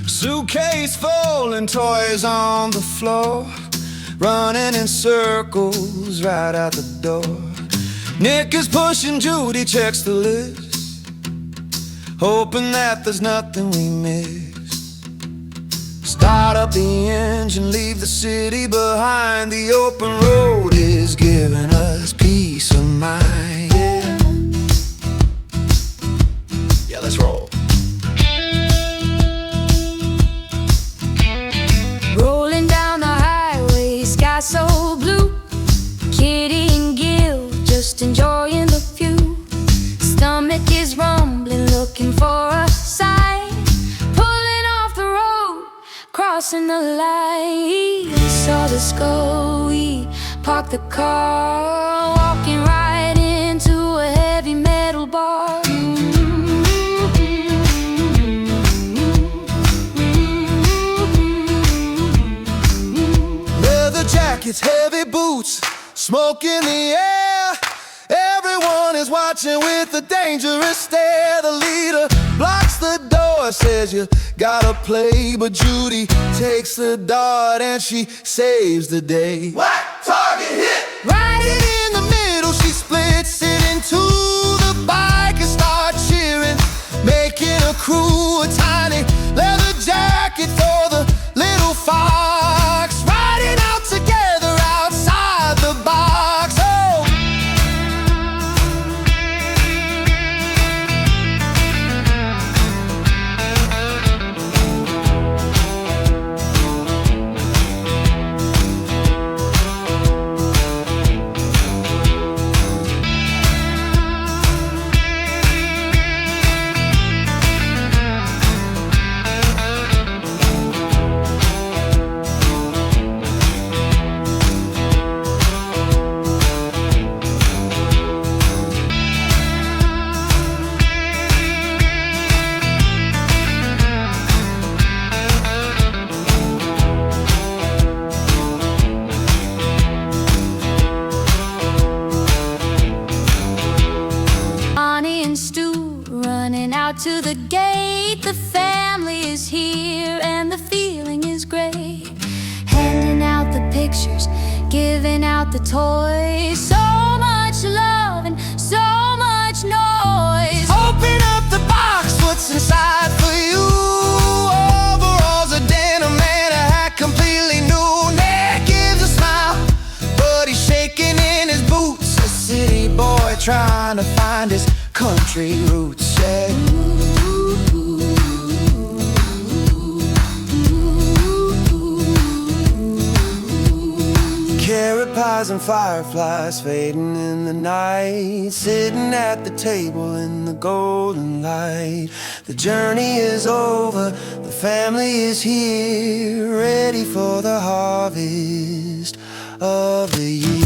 Suitcase full and toys on the floor, running in circles right out the door. Nick is pushing, Judy checks the list, hoping that there's nothing we miss. Start up the engine, leave the city behind. The open road is giving us peace of mind. Yeah, let's roll. Rolling down the highway, sky so blue. Kitty and Gill just enjoying the view. Stomach is rumbling, looking for a sign. Pulling off the road, crossing the line. We saw the skull, we parked the car, walking right into a heavy metal bar. Leather jackets, heavy boots, smoke in the air. Everyone is watching with a dangerous stare. The leader blocks the door, says you gotta play, but Judy takes the dart and she saves the day. What? Target hit! Right in the middle, she splits it in two. The bikers start cheering, making a crew. A tiny leather jacket for the little fox, riding out together outside the box. Oh! To the gate, the family is here and the feeling is great. Handing out the pictures, giving out the toys. So much love and so much noise. Open up the box, what's inside for you? Overalls, a denim and a hat completely new. Nick gives a smile, but he's shaking in his boots. A city boy trying to find his country roots, yeah. Carrot pies and fireflies fading in the night, sitting at the table in the golden light. The journey is over, the family is here, ready for the harvest of the year.